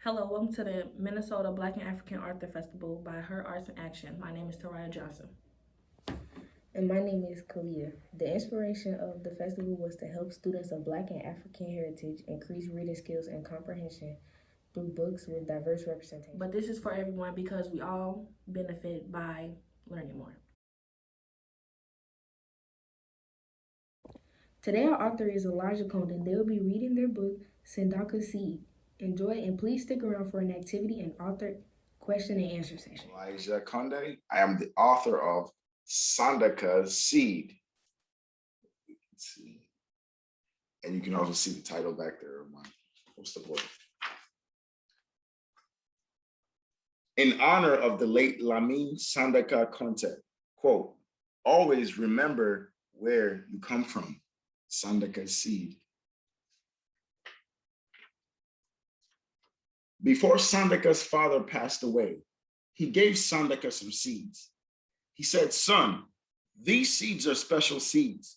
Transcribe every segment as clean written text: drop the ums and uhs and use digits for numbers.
Hello, welcome to the Minnesota Black and African Author Festival by herARTS in Action. My name is Taraya Johnson. And my name is Kalia. The inspiration of the festival was to help students of Black and African heritage increase reading skills and comprehension through books with diverse representation. But this is for everyone because we all benefit by learning more. Today our author is Elijah Kondeh. They'll be reading their book, Sandakas Seed. Enjoy and please stick around for an activity and author question and answer session. Elijah Kondeh. I am the author of Sandakas Seed. Let's see. And you can also see the title back there of my poster board. In honor of the late Lamin Sandaka Kondeh, quote, always remember where you come from, Sandakas Seed. Before Sandaka's father passed away, he gave Sandaka some seeds. He said, son, these seeds are special seeds.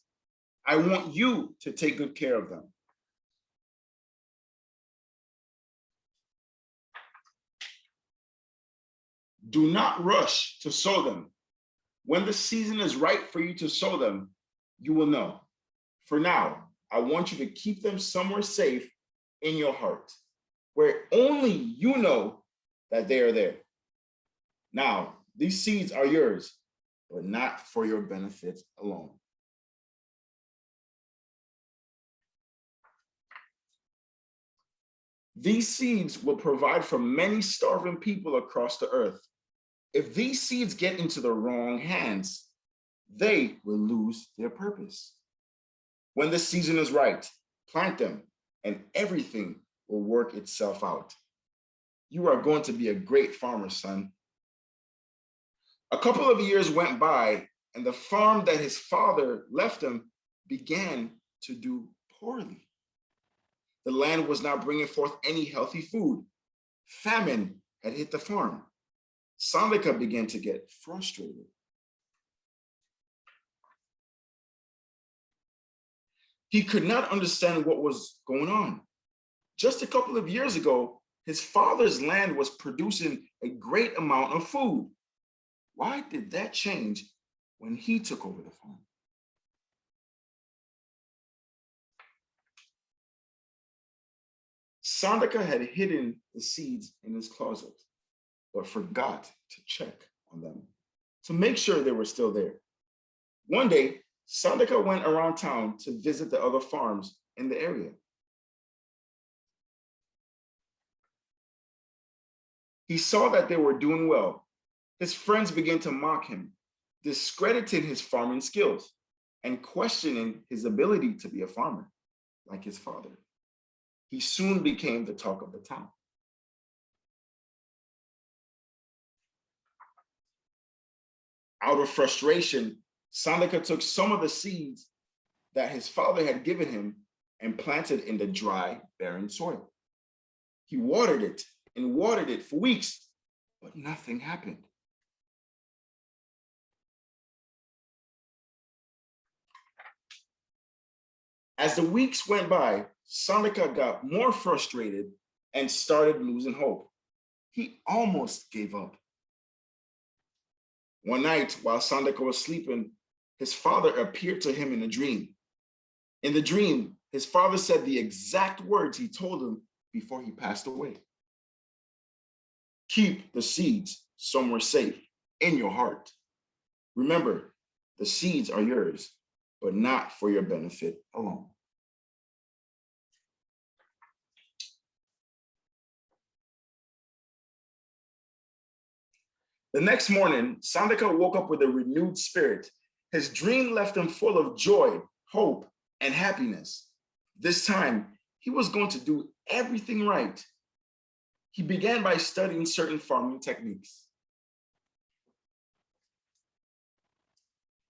I want you to take good care of them. Do not rush to sow them. When the season is right for you to sow them, you will know. For now, I want you to keep them somewhere safe in your heart, where only you know that they are there. Now, these seeds are yours, but not for your benefit alone. These seeds will provide for many starving people across the earth. If these seeds get into the wrong hands, they will lose their purpose. When the season is right, plant them, and everything will work itself out. You are going to be a great farmer, son. A couple of years went by, and the farm that his father left him began to do poorly. The land was not bringing forth any healthy food. Famine had hit the farm. Sandaka began to get frustrated. He could not understand what was going on. Just a couple of years ago, his father's land was producing a great amount of food. Why did that change when he took over the farm? Sandaka had hidden the seeds in his closet, but forgot to check on them to make sure they were still there. One day, Sandaka went around town to visit the other farms in the area. He saw that they were doing well. His friends began to mock him, discrediting his farming skills, and questioning his ability to be a farmer like his father. He soon became the talk of the town. Out of frustration, Sandaka took some of the seeds that his father had given him and planted in the dry, barren soil. He watered it and watered it for weeks, but nothing happened. As the weeks went by, Sandaka got more frustrated and started losing hope. He almost gave up. One night, while Sandaka was sleeping, his father appeared to him in a dream. In the dream, his father said the exact words he told him before he passed away. Keep the seeds somewhere safe in your heart. Remember, the seeds are yours, but not for your benefit alone. The next morning, Sandaka woke up with a renewed spirit. His dream left him full of joy, hope, and happiness. This time, he was going to do everything right. He began by studying certain farming techniques.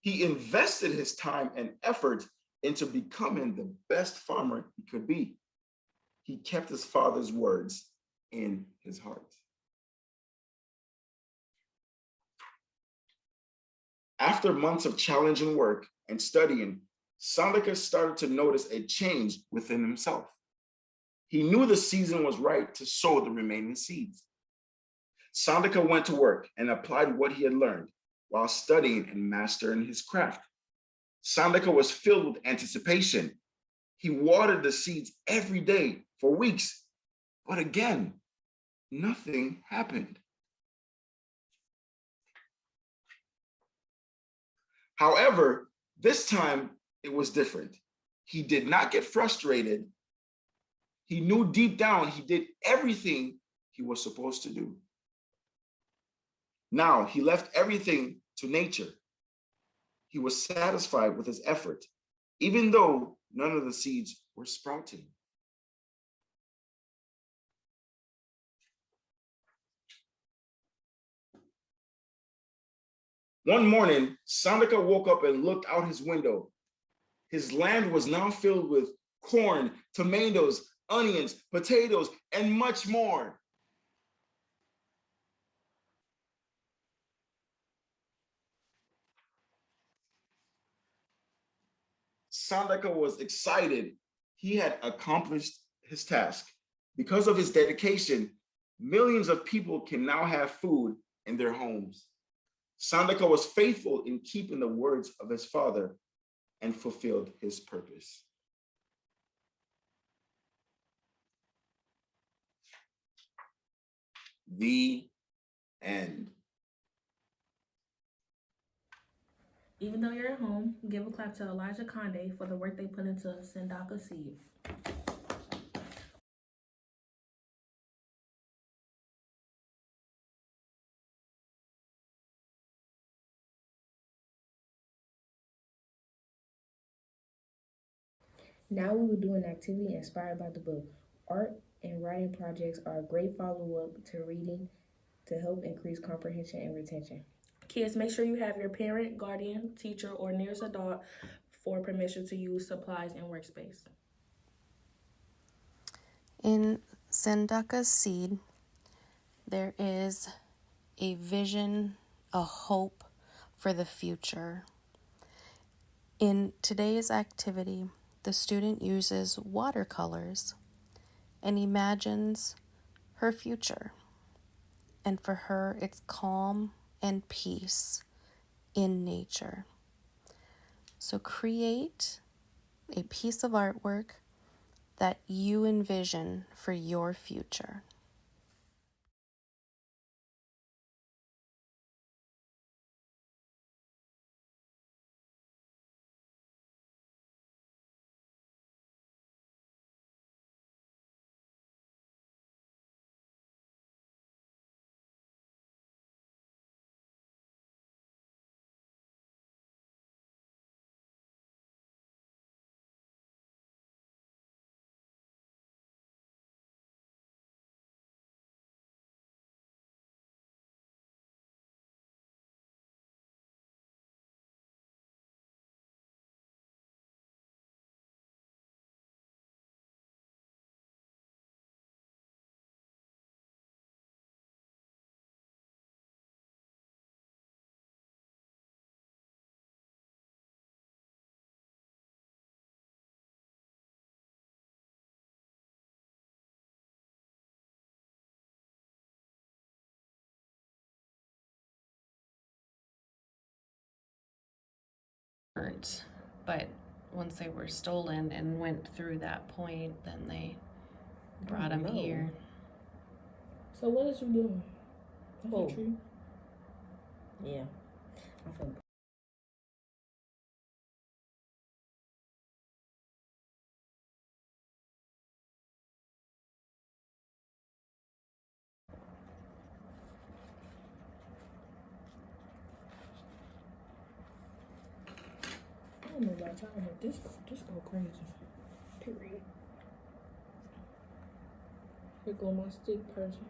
He invested his time and effort into becoming the best farmer he could be. He kept his father's words in his heart. After months of challenging work and studying, Sandaka started to notice a change within himself. He knew the season was right to sow the remaining seeds. Sandaka went to work and applied what he had learned while studying and mastering his craft. Sandaka was filled with anticipation. He watered the seeds every day for weeks, but again, nothing happened. However, this time it was different. He did not get frustrated. He knew deep down he did everything he was supposed to do. Now he left everything to nature. He was satisfied with his effort, even though none of the seeds were sprouting. One morning, Sandaka woke up and looked out his window. His land was now filled with corn, tomatoes, onions, potatoes, and much more. Sandaka was excited. He had accomplished his task. Because of his dedication, millions of people can now have food in their homes. Sandaka was faithful in keeping the words of his father and fulfilled his purpose. The end. Even though you're at home, give a clap to Elijah Kondeh for the work they put into Sandakas Seed. Now we will do an activity inspired by the book. Art and writing projects are a great follow-up to reading to help increase comprehension and retention. Kids, make sure you have your parent, guardian, teacher, or nearest adult for permission to use supplies and workspace. In Sandakas Seed, there is a vision, a hope for the future. In today's activity, the student uses watercolors and imagines her future. And for her, it's calm and peace in nature. So create a piece of artwork that you envision for your future. But once they were stolen and went through that point, then they brought them here. So what is you doing? That's a tree. Yeah. I feel I don't know about y'all, but this go crazy. Period. Here go my stick person.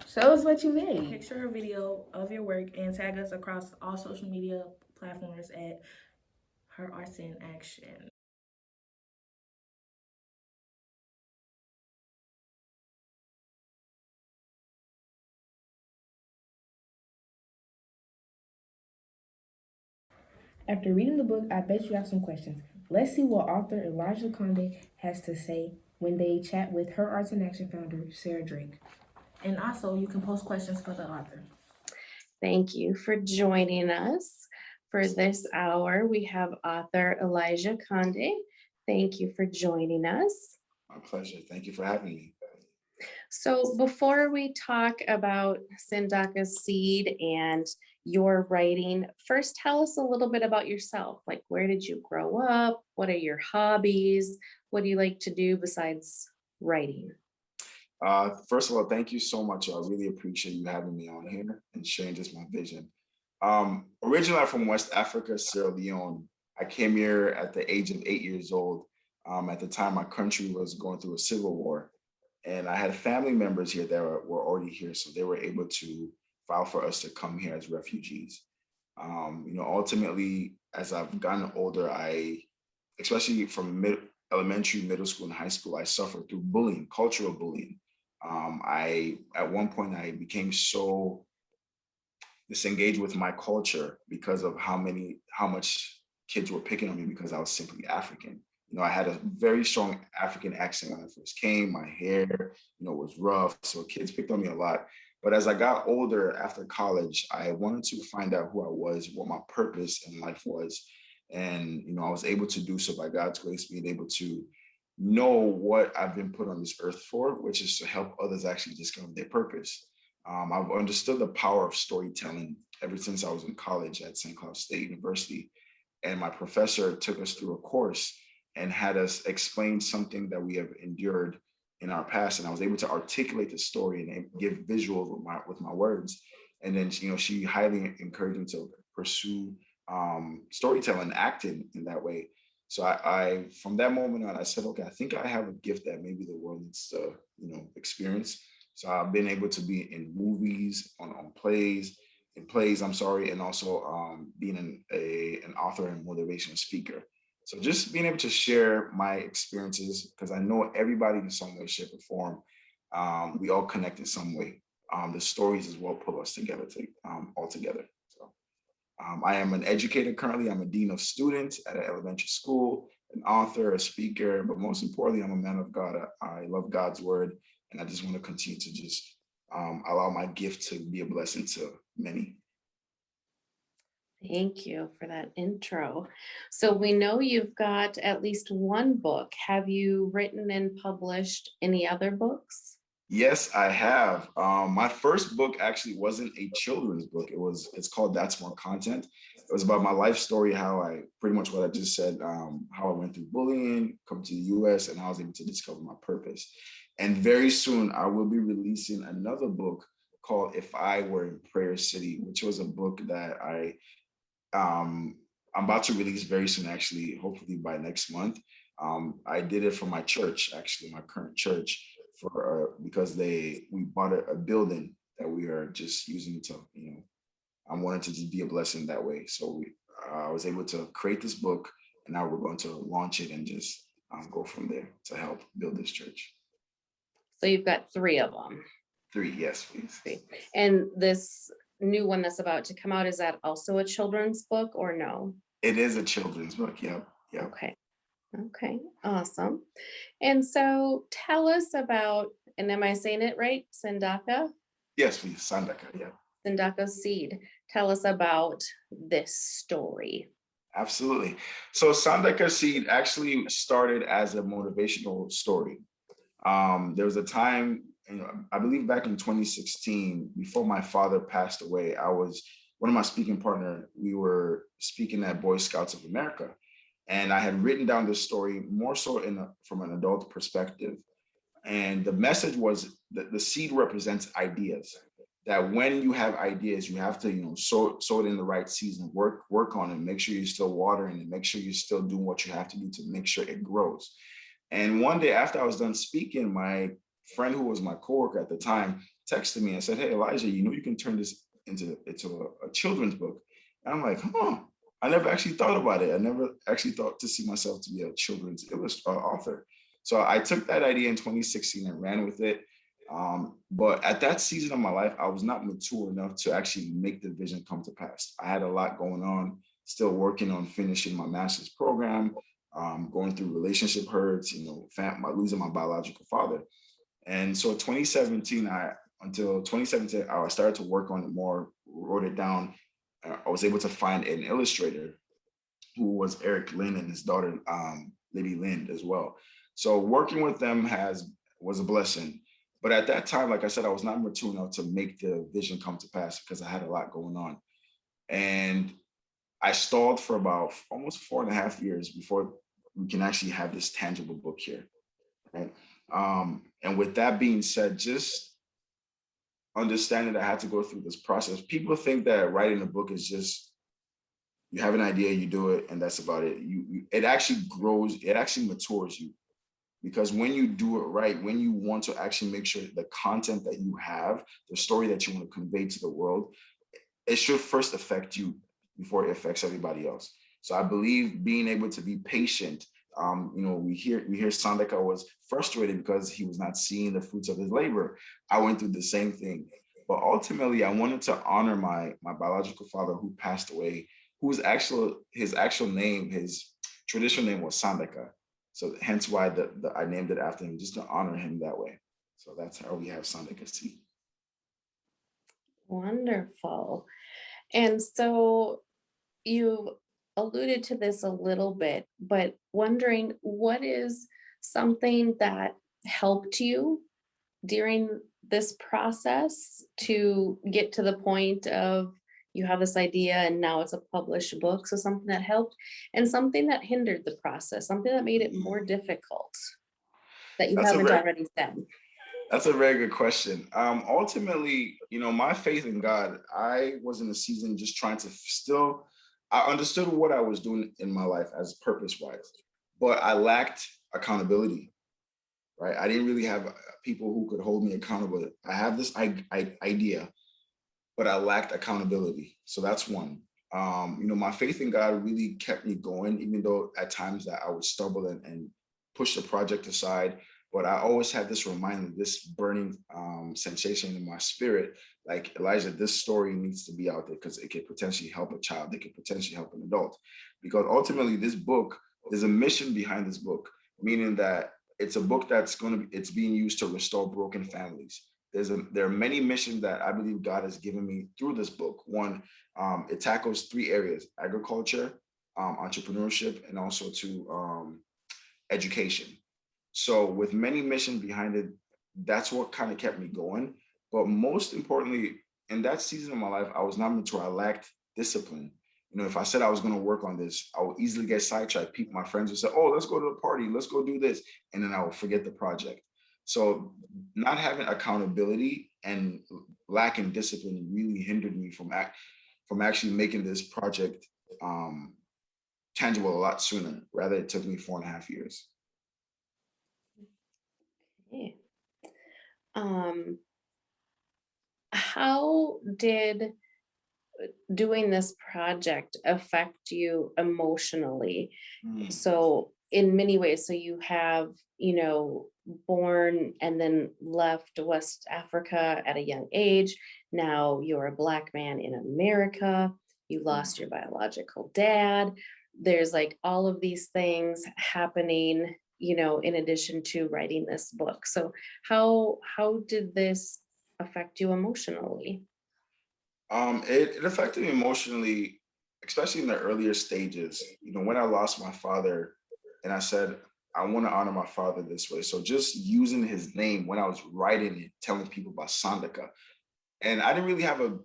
Show us what you made. Picture a video of your work and tag us across all social media platforms at herARTS in Action. After reading the book, I bet you have some questions. Let's see what author Elijah Kondeh has to say when they chat with herARTS in Action founder Sarah Drake. And also, you can post questions for the author. Thank you for joining us for this hour. We have author Elijah Kondeh. Thank you for joining us. My pleasure. Thank you for having me. So before we talk about Sandakas Seed and your writing, first tell us a little bit about yourself. Like, where did you grow up? What are your hobbies? What do you like to do besides writing? First of all, thank you so much. I really appreciate you having me on here and sharing just my vision. Originally, I'm from West Africa, Sierra Leone. I came here at the age of 8 years old. At the time, my country was going through a civil war. And I had family members here that were already here. So they were able to file for us to come here as refugees. Ultimately, as I've gotten older, especially from elementary, middle school, and high school, I suffered through bullying, cultural bullying. At one point, I became so disengaged with my culture because of how much kids were picking on me because I was simply African. I had a very strong African accent when I first came. My hair, was rough. So kids picked on me a lot. But as I got older after college, I wanted to find out who I was, what my purpose in life was. And, I was able to do so by God's grace, being able to know what I've been put on this earth for, which is to help others actually discover their purpose. I've understood the power of storytelling ever since I was in college at St. Cloud State University. And my professor took us through a course and had us explain something that we have endured in our past. And I was able to articulate the story and give visuals with my words. And then, she highly encouraged me to pursue storytelling, acting in that way. So I from that moment on, I said, okay, I think I have a gift that maybe the world needs to, experience. So I've been able to be in movies, on plays, and also being an author and motivational speaker. So just being able to share my experiences, because I know everybody in some way, shape, or form, we all connect in some way. The stories as well pull us together all together. So I am an educator currently. I'm a dean of students at an elementary school, an author, a speaker, but most importantly, I'm a man of God. I love God's word, and I just want to continue to just allow my gift to be a blessing to many. Thank you for that intro. So we know you've got at least one book. Have you written and published any other books? Yes, I have. My first book actually wasn't a children's book. It's called That's More Content. It was about my life story, pretty much what I just said, how I went through bullying, come to the US, and I was able to discover my purpose. And very soon I will be releasing another book called If I Were in Prayer City, which was a book that I'm about to release very soon, actually, hopefully by next month. I did it for my church, actually, my current church, because we bought a building that we are just using to, I wanted to just be a blessing that way. So I was able to create this book, and now we're going to launch it and just go from there to help build this church. So you've got 3 of them. 3, yes, please. 3. And this new one that's about to come out, is that also a children's book or no? It is a children's book. Yep. Okay, awesome. And so tell us about, and am I saying it right, Sandaka? Yes, please, Sandaka, yeah. Sandakas Seed. Tell us about this story. Absolutely. So Sandakas Seed actually started as a motivational story. There was a time, I believe back in 2016, before my father passed away, one of my speaking partner, we were speaking at Boy Scouts of America. And I had written down this story more so from an adult perspective. And the message was that the seed represents ideas. That when you have ideas, you have to, sow it in the right season, work on it, make sure you're still watering it, make sure you're still doing what you have to do to make sure it grows. And one day after I was done speaking, my friend who was my coworker at the time texted me and said, "Hey, Elijah, you can turn this into a children's book." And I'm like, huh. I never actually thought about it. I never actually thought to see myself to be a children's author. So I took that idea in 2016 and ran with it. But at that season of my life, I was not mature enough to actually make the vision come to pass. I had a lot going on, still working on finishing my master's program, going through relationship hurts, losing my biological father. And so 2017, until 2017, I started to work on it more, wrote it down. I was able to find an illustrator who was Eric Lynn and his daughter, Lady Lind as well. So working with them was a blessing. But at that time, like I said, I was not mature enough to make the vision come to pass because I had a lot going on. And I stalled for about almost 4.5 years before we can actually have this tangible book here. Right. And with that being said, just understanding that I had to go through this process. People think that writing a book is just you have an idea, you do it, and that's about it. It actually grows, it actually matures you. Because when you do it right, when you want to actually make sure the content that you have, the story that you want to convey to the world, it should first affect you before it affects everybody else. So I believe being able to be patient. We hear Sandaka was frustrated because he was not seeing the fruits of his labor. I went through the same thing, but ultimately I wanted to honor my biological father who passed away, his actual name, his traditional name was Sandaka. So hence why I named it after him, just to honor him that way. So that's how we have Sandakas Seed. Wonderful. And so you alluded to this a little bit, but wondering what is something that helped you during this process to get to the point of you have this idea and now it's a published book. So something that helped and something that hindered the process, something that made it more difficult that you That's a haven't very already said. That's a very good question. Ultimately, my faith in God, I was in a season just trying to I understood what I was doing in my life as purpose-wise, but I lacked accountability, right? I didn't really have people who could hold me accountable. I have this idea, but I lacked accountability. So that's one. My faith in God really kept me going, even though at times that I would stumble and push the project aside. But I always had this reminder, this burning sensation in my spirit, like, Elijah, this story needs to be out there because it could potentially help a child. It could potentially help an adult. Because ultimately this book, there's a mission behind this book, meaning that it's a book it's being used to restore broken families. There are many missions that I believe God has given me through this book. One, it tackles 3 areas: agriculture, entrepreneurship, and also to education. So with many missions behind it, that's what kind of kept me going. But most importantly, in that season of my life, I was not mature. I lacked discipline. If I said I was going to work on this, I would easily get sidetracked. My friends would say, "Oh, let's go to the party. Let's go do this." And then I would forget the project. So not having accountability and lacking discipline really hindered me from actually making this project tangible a lot sooner. Rather, it took me 4.5 years. Okay. How did doing this project affect you emotionally? Mm. So in many ways, so you have, born and then left West Africa at a young age. Now you're a Black man in America. You lost your biological dad. There's like all of these things happening, in addition to writing this book. So how did this affect you emotionally? It affected me emotionally, especially in the earlier stages. When I lost my father, and I said, I want to honor my father this way. So just using his name when I was writing it, telling people about Sandaka. And I didn't really have a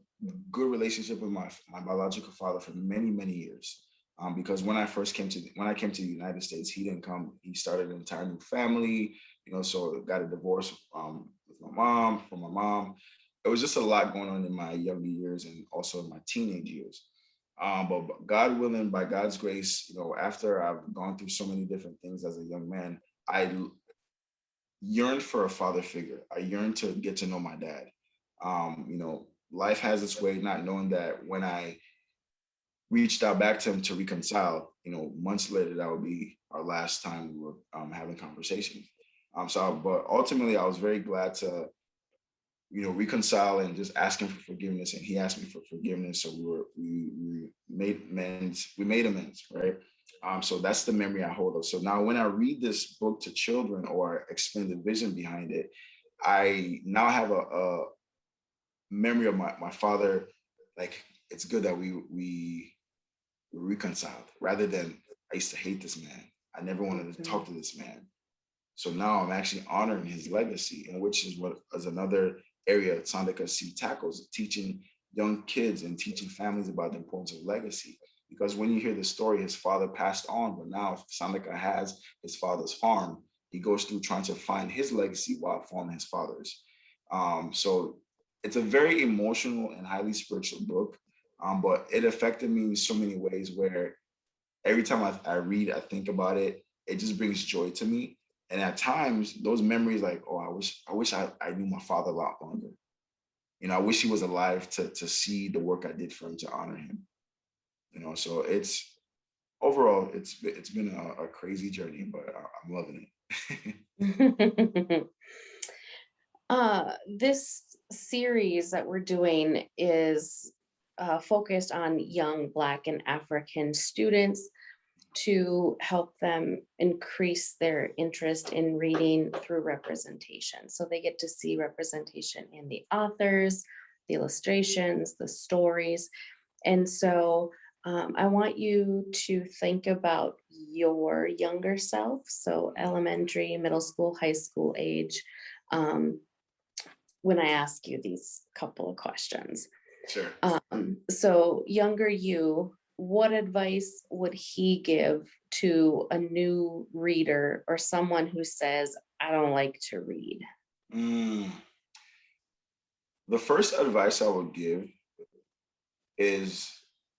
good relationship with my biological father for many, many years. Because when I came to the United States, he didn't come. He started an entire new family, so got a divorce from my mom. It was just a lot going on in my younger years and also in my teenage years. But God willing, by God's grace, after I've gone through so many different things as a young man, I yearned for a father figure. I yearned to get to know my dad. Life has its way, not knowing that when I reached out back to him to reconcile, months later, that would be our last time we were having conversation. But ultimately, I was very glad to, reconcile and just ask him for forgiveness, and he asked me for forgiveness. So we made amends. We made amends, right? So that's the memory I hold of. So now, when I read this book to children or explain the vision behind it, I now have a memory of my father. Like, it's good that we reconciled, rather than I used to hate this man. I never wanted to talk to this man. So now I'm actually honoring his legacy, and which is what is another area Sandakas Seed tackles, teaching young kids and teaching families about the importance of legacy. Because when you hear the story, his father passed on, but now Sandaka has his father's farm. He goes through trying to find his legacy while farming his father's. So it's a very emotional and highly spiritual book, but it affected me in so many ways where every time I read, I think about it, it just brings joy to me. And at times, those memories, like, oh, I wish I knew my father a lot longer. I wish he was alive to see the work I did for him, to honor him. So it's overall, it's been a crazy journey, but I'm loving it. This series that we're doing is focused on young Black and African students to help them increase their interest in reading through representation. So they get to see representation in the authors, the illustrations, the stories. And so I want you to think about your younger self, so elementary, middle school, high school age, when I ask you these couple of questions. Sure. So younger you, what advice would he give to a new reader or someone who says, I don't like to read? The first advice I would give is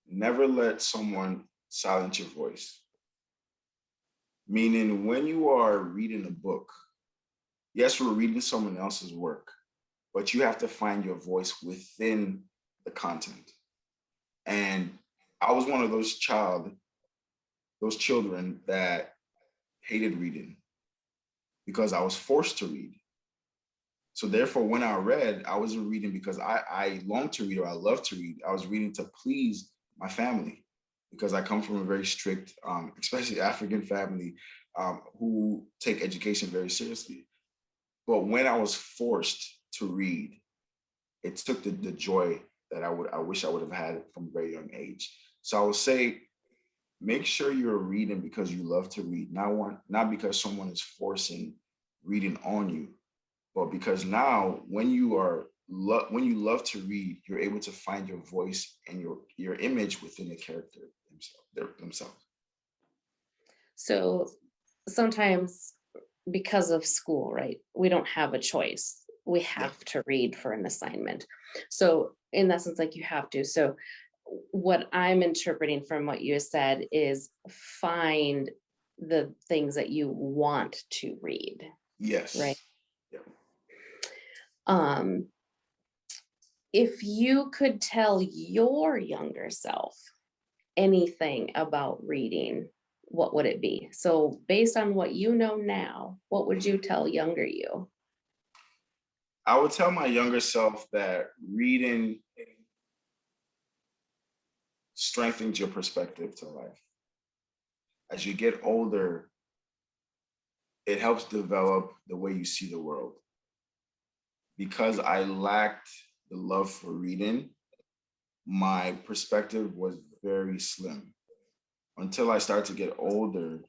never let someone silence your voice. Meaning, when you are reading a book, yes, we're reading someone else's work, but you have to find your voice within the content. And I was one of those children that hated reading because I was forced to read. So therefore, when I read, I wasn't reading because I longed to read or I love to read. I was reading to please my family, because I come from a very strict, especially African family, who take education very seriously. But when I was forced to read, it took the joy that I wish I would have had from a very young age. So I would say, make sure you're reading because you love to read, not because someone is forcing reading on you, but because now when when you love to read, you're able to find your voice and your image within the character themselves. So sometimes because of school, right, we don't have a choice. We have to read for an assignment. So in that sense, like, you have to. So what I'm interpreting from what you said is find the things that you want to read. Yes. Right. Yeah. If you could tell your younger self anything about reading, what would it be? So based on what you know now, what would you tell younger you? I would tell my younger self that reading strengthens your perspective to life. As you get older, it helps develop the way you see the world. Because I lacked the love for reading, my perspective was very slim. Until I start to get older,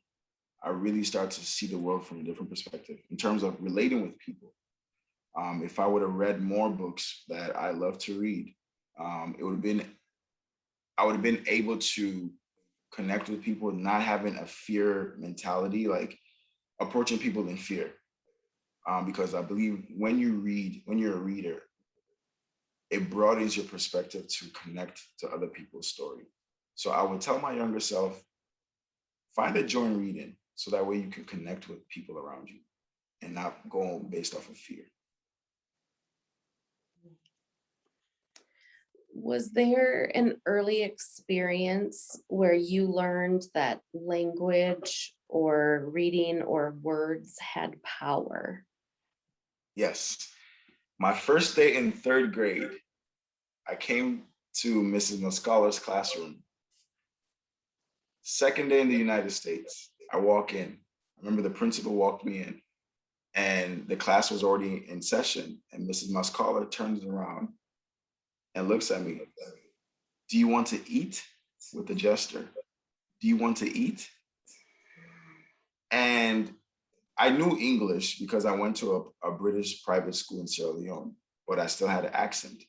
I really start to see the world from a different perspective in terms of relating with people. If I would have read more books that I love to read, it would have been I would have been able to connect with people, not having a fear mentality, like approaching people in fear. Because I believe when you read, when you're a reader, it broadens your perspective to connect to other people's story. So I would tell my younger self, find a joy in reading so that way you can connect with people around you and not go based off of fear. Was there an early experience where you learned that language or reading or words had power? Yes. My first day in third grade, I came to Mrs. Muscala's classroom. Second day in the United States, I walk in. I remember the principal walked me in, and the class was already in session. And Mrs. Muscala turns around and looks at me. Do you want to eat? With a gesture. Do you want to eat? And I knew English because I went to a British private school in Sierra Leone, but I still had an accent.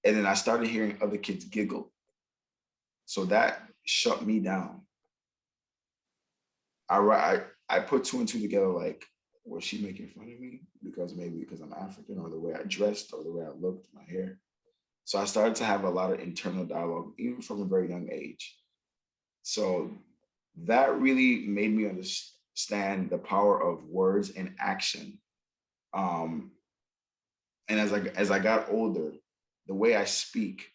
And then I started hearing other kids giggle. So that shut me down. I put two and two together, like, was she making fun of me? Because I'm African, or the way I dressed, or the way I looked, my hair. So I started to have a lot of internal dialogue, even from a very young age. So that really made me understand the power of words and action. Um, and as I got older, the way I speak,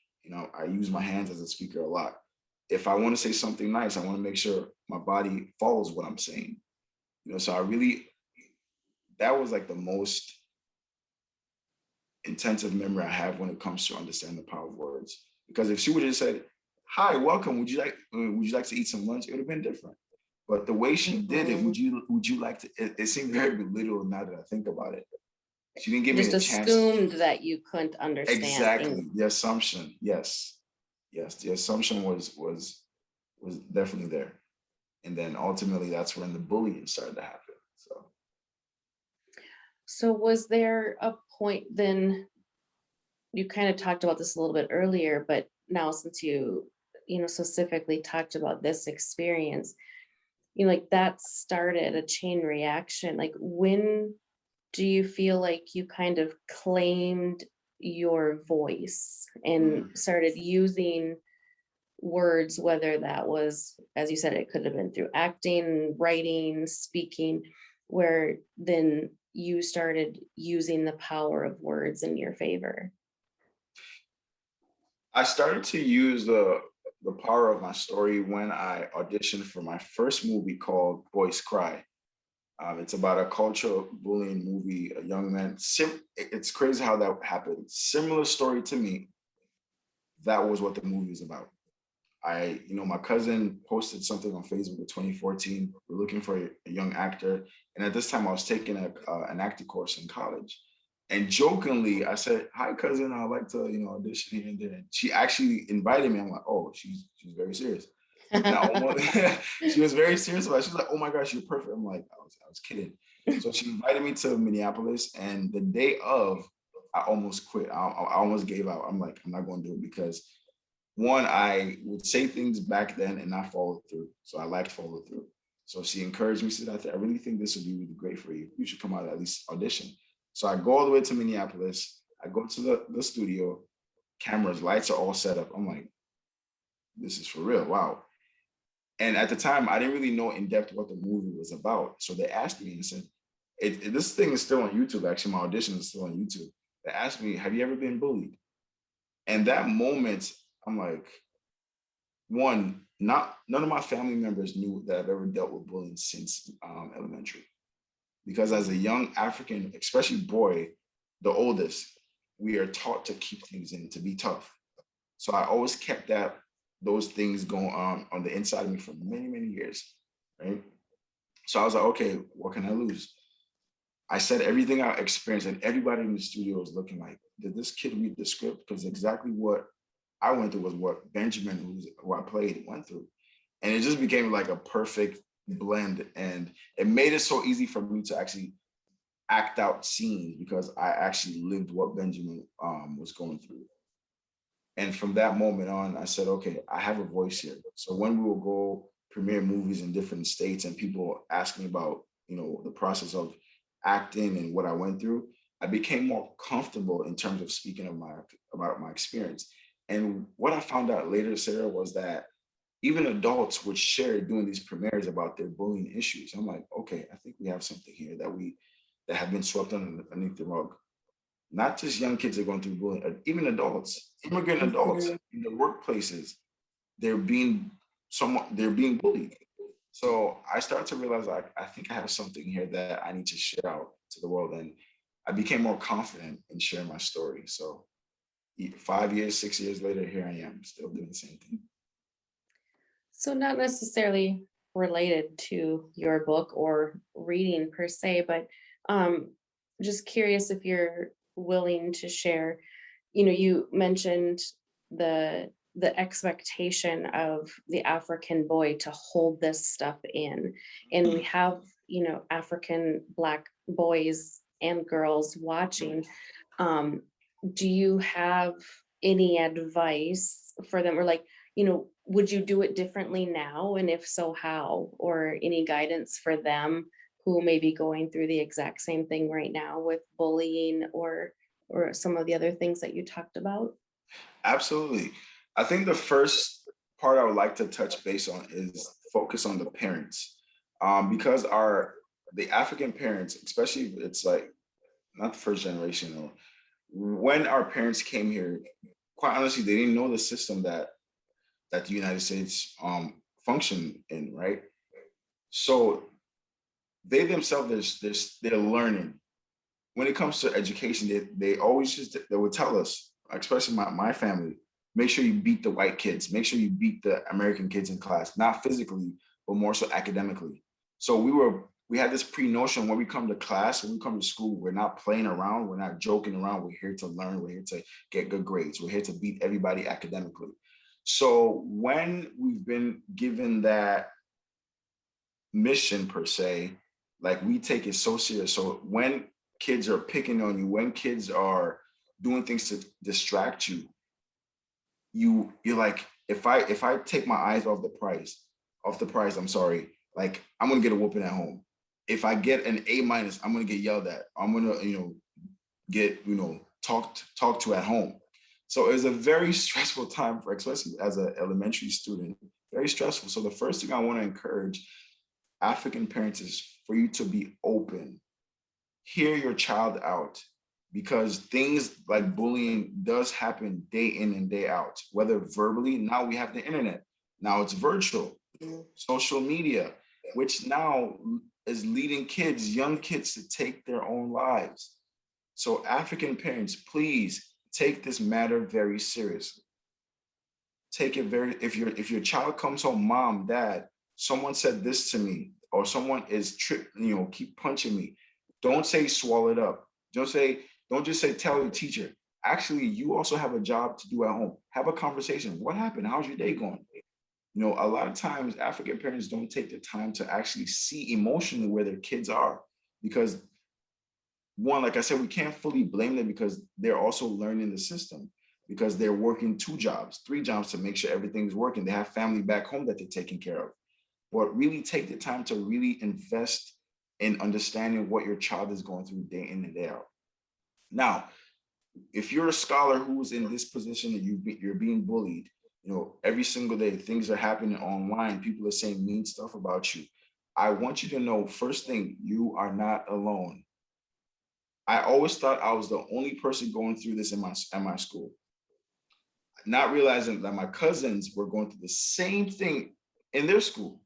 I use my hands as a speaker a lot. If I want to say something nice, I want to make sure my body follows what I'm saying. So that was like the most intensive memory I have when it comes to understanding the power of words. Because if she would have just said, "Hi, welcome. Would you like to eat some lunch?" It would have been different. But the way she did it, would you like to? It seemed very belittled now that I think about it. She didn't give me Just a chance. assumed that you couldn't understand Exactly. The assumption, yes. The assumption was definitely there. And then ultimately that's when the bullying started to happen. So was there a point then, you kind of talked about this a little bit earlier, but now since you specifically talked about this experience, like that started a chain reaction. Like when do you feel like you kind of claimed your voice and started using words, whether that was, as you said, it could have been through acting, writing, speaking, where then you started using the power of words in your favor? I started to use the power of my story when I auditioned for my first movie called Boys Cry. It's about a cultural bullying movie. A young man. It's crazy how that happened. Similar story to me. That was what the movie is about. My cousin posted something on Facebook in 2014. We're looking for a young actor, and at this time, I was taking an acting course in college. And jokingly, I said, "Hi, cousin. I'd like to, audition here and there." And she actually invited me. I'm like, "Oh, she's very serious." And I almost, she was very serious about it. She was like, "Oh my gosh, you're perfect." I'm like, I was kidding. So she invited me to Minneapolis, and the day of, I almost quit. I almost gave out. I'm like, I'm not going to do it because one, I would say things back then and not follow through. So I lacked follow through. So she encouraged me, said, "I really think this would be really great for you. You should come out and at least audition." So I go all the way to Minneapolis. I go to the studio, cameras, lights are all set up. I'm like, this is for real. Wow. And at the time, I didn't really know in depth what the movie was about. So they asked me and said, this thing is still on YouTube. Actually, my audition is still on YouTube. They asked me, "Have you ever been bullied?" And that moment, I'm like, one, none of my family members knew that I've ever dealt with bullying since elementary. Because as a young African, especially boy, the oldest, we are taught to keep things in, to be tough. So I always kept those things going on the inside of me for many, many years, right? So I was like, okay, what can I lose? I said everything I experienced, and everybody in the studio was looking like, did this kid read the script? Because exactly what I went through was what Benjamin, who I played, went through. And it just became like a perfect blend. And it made it so easy for me to actually act out scenes because I actually lived what Benjamin was going through. And from that moment on, I said, okay, I have a voice here. So when we will go premiere movies in different states and people ask me about, the process of acting and what I went through, I became more comfortable in terms of speaking about my experience. And what I found out later, Sarah, was that even adults would share doing these premieres about their bullying issues. I'm like, okay, I think we have something here that have been swept underneath the rug. Not just young kids are going through bullying, even adults, immigrant adults in the workplaces, they're being bullied. So I started to realize, like, I think I have something here that I need to share out to the world. And I became more confident in sharing my story. So 5 years, 6 years later, here I am, still doing the same thing. So not necessarily related to your book or reading per se, but just curious if you're willing to share. You mentioned the expectation of the African boy to hold this stuff in, and we have African Black boys and girls watching. Do you have any advice for them, or like, would you do it differently now? And if so, how? Or any guidance for them who may be going through the exact same thing right now with bullying or some of the other things that you talked about? Absolutely. I think the first part I would like to touch base on is focus on the parents, because the African parents, especially if it's like not the first generation, or when our parents came here, quite honestly, they didn't know the system that the United States function in, right? So they themselves, they're learning. When it comes to education, they always they would tell us, especially my family, make sure you beat the white kids, make sure you beat the American kids in class, not physically, but more so academically. So we had this pre-notion when we come to class, when we come to school, we're not playing around, we're not joking around, we're here to learn, we're here to get good grades, we're here to beat everybody academically. So when we've been given that mission per se, like we take it so serious. So when kids are picking on you, when kids are doing things to distract you, you're like, if I take my eyes off the prize, I'm sorry, like I'm gonna get a whooping at home. If I get an A minus, I'm gonna get yelled at. I'm gonna, get, talked to at home. So it was a very stressful time for, especially as an elementary student, very stressful. So the first thing I want to encourage African parents is for you to be open, hear your child out, because things like bullying does happen day in and day out, whether verbally. Now we have the internet, now it's virtual, social media, which now is leading young kids to take their own lives. So African parents, please take this matter very seriously. Take it very, if your child comes home, mom, dad, someone said this to me, or someone is keep punching me, don't say swallow it up. Don't just say tell your teacher. Actually, you also have a job to do at home. Have a conversation. What happened? How's your day going? A lot of times African parents don't take the time to actually see emotionally where their kids are, because one, like I said, we can't fully blame them because they're also learning the system, because they're working 2 jobs, 3 jobs to make sure everything's working. They have family back home that they're taking care of. But really take the time to really invest in understanding what your child is going through day in and day out. Now, if you're a scholar who's in this position that you're being bullied, every single day, things are happening online, people are saying mean stuff about you. I want you to know, first thing, you are not alone. I always thought I was the only person going through this in my school, not realizing that my cousins were going through the same thing in their school.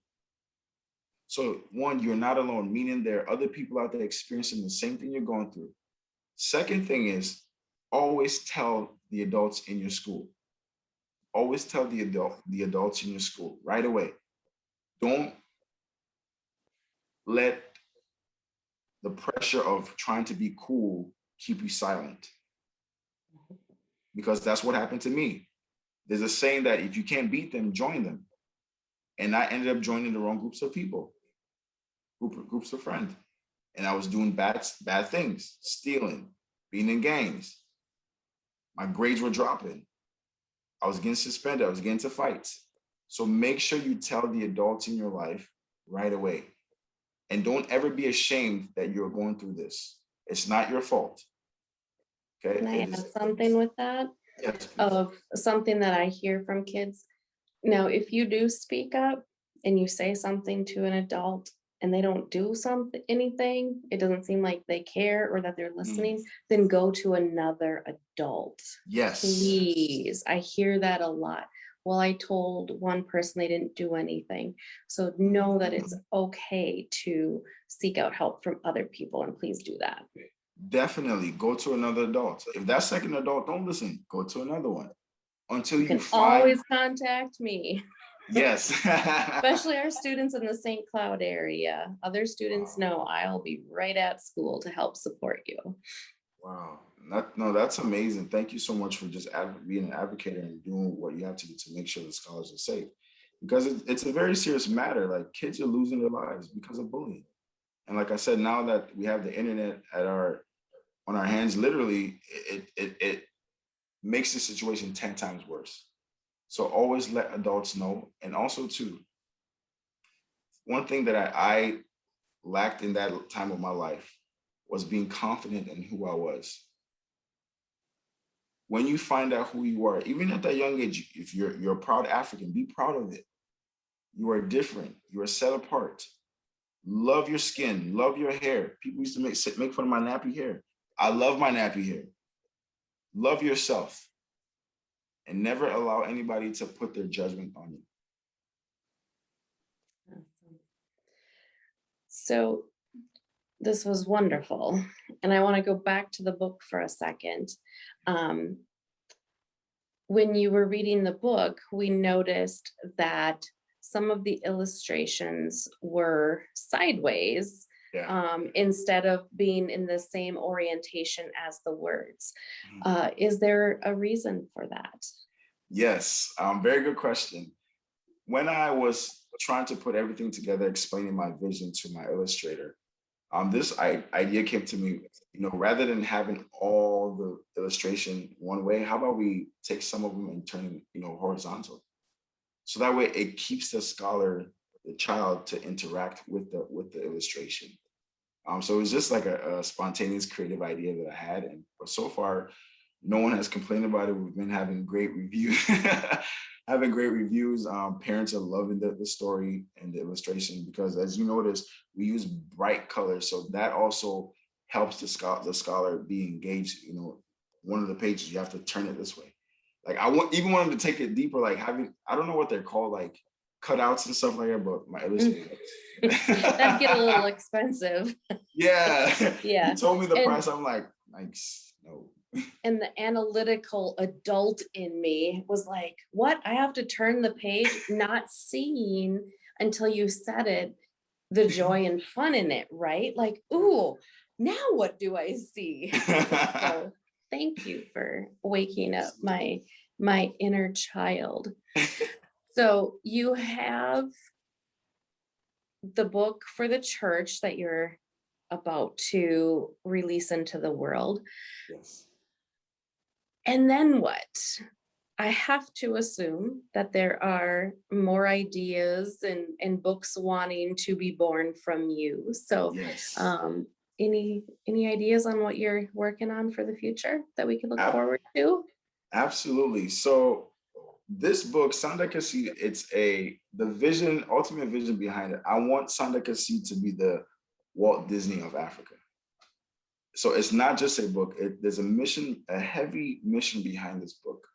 So one, you're not alone, meaning there are other people out there experiencing the same thing you're going through. Second thing is, always tell the adults in your school. Always tell the adults in your school right away. Don't let the pressure of trying to be cool keep you silent, because that's what happened to me. There's a saying that if you can't beat them, join them. And I ended up joining the wrong groups of people, groups of friends. And I was doing bad things, stealing, being in gangs. My grades were dropping. I was getting suspended. I was getting into fights. So make sure you tell the adults in your life right away. And don't ever be ashamed that you're going through this. It's not your fault. Okay. Can I add something with that? Yes, please. Of something that I hear from kids. Now, if you do speak up and you say something to an adult, and they don't do anything, it doesn't seem like they care or that they're Mm. listening, then go to another adult. Yes. Please. I hear that a lot. Well, I told one person they didn't do anything. So know that it's okay to seek out help from other people, and please do that. Definitely go to another adult. If that second adult don't listen, go to another one until You you can find. always contact me, Yes. especially our students in the St. Cloud area. Other students know I'll be right at school to help support you. Wow. No, that's amazing. Thank you so much for just being an advocate and doing what you have to do to make sure the scholars are safe. Because it's a very serious matter. Like, kids are losing their lives because of bullying. And like I said, now that we have the internet on our hands, literally, it makes the situation 10 times worse. So always let adults know. And also too, one thing that I lacked in that time of my life was being confident in who I was. When you find out who you are, even at that young age, if you're a proud African, be proud of it. You are different. You are set apart. Love your skin. Love your hair. People used to make fun of my nappy hair. I love my nappy hair. Love yourself, and never allow anybody to put their judgment on you. Awesome. So this was wonderful. And I want to go back to the book for a second. When you were reading the book, we noticed that some of the illustrations were sideways, Yeah. instead of being in the same orientation as the words. Is there a reason for that? Yes. Very good question. When I was trying to put everything together, explaining my vision to my illustrator, this idea came to me, rather than having all the illustration one way, how about we take some of them and turn them, horizontal? So that way it keeps the scholar, the child, to interact with the illustration. So it was just like a spontaneous creative idea that I had. But so far, no one has complained about it. We've been having great reviews. Having great reviews. Parents are loving the story and the illustration, because as you notice, we use bright colors. So that also helps the scholar be engaged. One of the pages, you have to turn it this way. Like, even want them to take it deeper, like having, I don't know what they're called, like cutouts and stuff like that, but my illustrator. That'd get a little expensive. Yeah. Yeah. He told me the price. I'm like, no. And the analytical adult in me was like, what? I have to turn the page, not seeing until you said it, the joy and fun in it, right? Like, ooh, now what do I see? So thank you for waking up my inner child. So you have the book for the church that you're about to release into the world. Yes. And then what? I have to assume that there are more ideas and books wanting to be born from you. So yes. Any ideas on what you're working on for the future that we can look forward to? Absolutely. So this book, Sandakas Seed, it's the ultimate vision behind it. I want Sandakas Seed to be the Walt Disney of Africa. So it's not just a book. There's a heavy mission behind this book.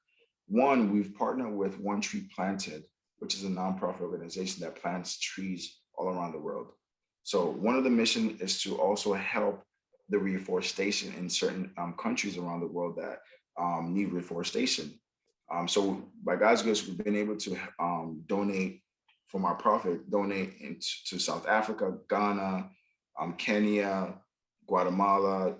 One, we've partnered with One Tree Planted, which is a nonprofit organization that plants trees all around the world. So one of the missions is to also help the reforestation in certain countries around the world that need reforestation. So by God's grace, we've been able to donate from our profit, to South Africa, Ghana, Kenya, Guatemala,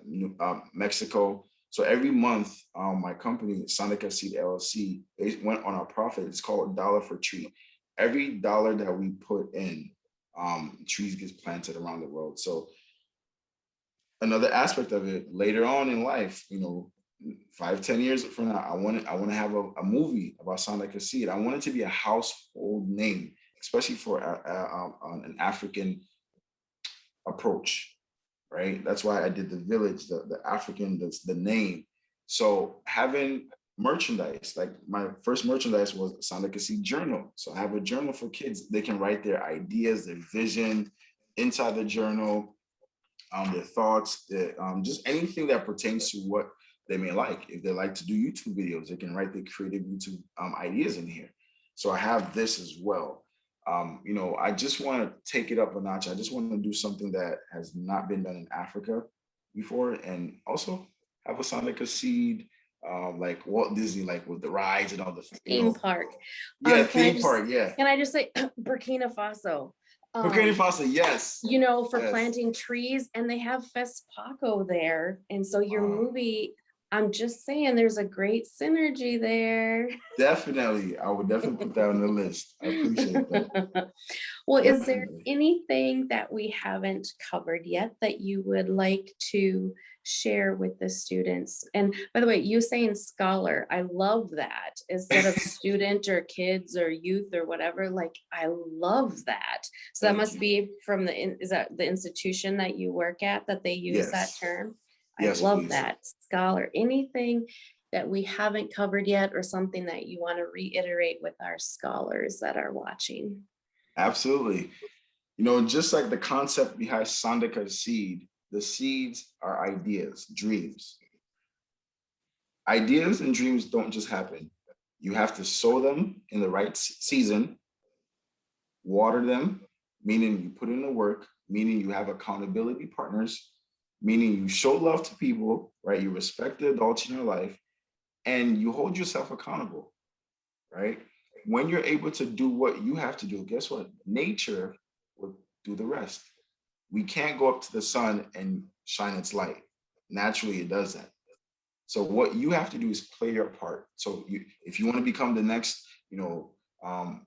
Mexico. So every month, my company, Sandakas Seed LLC, they went on our profit. It's called $1 for Tree. Every dollar that we put in, trees gets planted around the world. So another aspect of it, later on in life, 5-10 years from now, I want to have a movie about Sandakas Seed. I want it to be a household name, especially for an African approach, right? That's why I did the village, the African, the name. So having merchandise, like my first merchandise was Sandakas Seed journal. So I have a journal for kids. They can write their ideas, their vision, inside the journal, their thoughts, just anything that pertains to what they may like. If they like to do YouTube videos, they can write their creative YouTube ideas in here. So I have this as well. I just want to take it up a notch. I just want to do something that has not been done in Africa before, and also have a Sandakas Seed, like Walt Disney, like with the rides and all the Theme park. Yeah, Can I theme park. Yeah. Can I just say Burkina Faso? Burkina Faso, yes. For Yes. planting trees, and they have FESPACO there. And so your movie, I'm just saying there's a great synergy there. Definitely. I would definitely put that on the list. I appreciate that. Well, is there Definitely. anything that we haven't covered yet that you would like to share with the students? And by the way, you saying scholar, I love that instead of student or kids or youth or whatever. Like, I love that. So that Thank must you. be from is that the institution that you work at that they use that Yes. term? Yes, I love please. that. Scholar. Anything that we haven't covered yet, or something that you want to reiterate with our scholars that are watching? Absolutely. Just like the concept behind Sandakas Seed, the seeds are ideas, dreams. Ideas and dreams don't just happen. You have to sow them in the right season, water them, meaning you put in the work, meaning you have accountability partners, meaning you show love to people, right? You respect the adults in your life, and you hold yourself accountable, right? When you're able to do what you have to do, guess what? Nature will do the rest. We can't go up to the sun and shine its light. Naturally, it does that. So what you have to do is play your part. So if you want to become the next, um,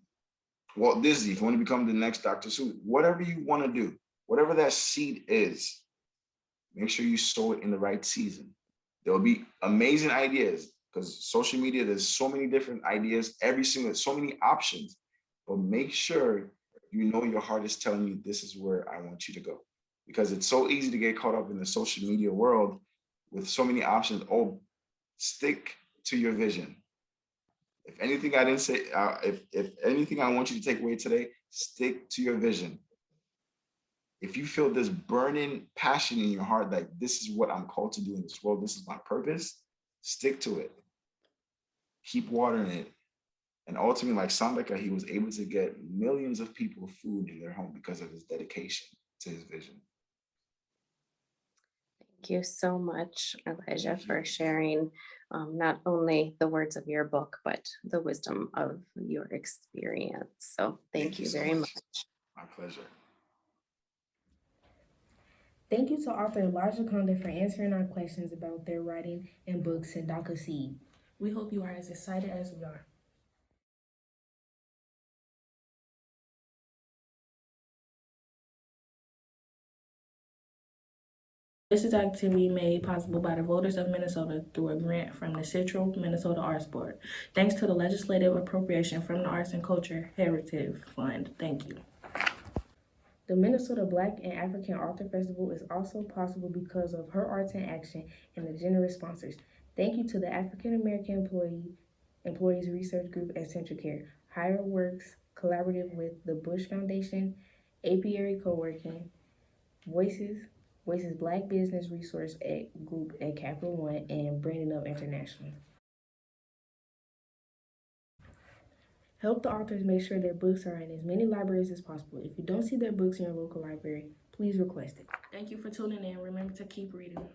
Walt Disney, if you want to become the next Dr. Seuss, whatever you want to do, whatever that seed is, make sure you sow it in the right season. There'll be amazing ideas because social media, there's so many different ideas, so many options, but make sure your heart is telling you this is where I want you to go. Because it's so easy to get caught up in the social media world with so many options. Oh, stick to your vision. If anything I didn't say, if anything I want you to take away today, stick to your vision. If you feel this burning passion in your heart, like this is what I'm called to do in this world, this is my purpose, stick to it. Keep watering it. And ultimately, like Sandaka, he was able to get millions of people food in their home because of his dedication to his vision. Thank you so much, Elijah, for sharing not only the words of your book, but the wisdom of your experience. So thank you so very much. My pleasure. Thank you to author Elijah Kondeh for answering our questions about their writing and book, Sandakas Seed. We hope you are as excited as we are. This is an activity made possible by the voters of Minnesota through a grant from the Central Minnesota Arts Board. Thanks to the legislative appropriation from the Arts and Culture Heritage Fund. Thank you. The Minnesota Black and African Author Festival is also possible because of herARTS in Action and the generous sponsors. Thank you to the African American Employees Research Group at CentraCare, Higher Works Collaborative with the Bush Foundation, Apiary Co-working, Voices Black Business Resource Group at Capital One, and Branding Up International. Help the authors make sure their books are in as many libraries as possible. If you don't see their books in your local library, please request it. Thank you for tuning in. Remember to keep reading.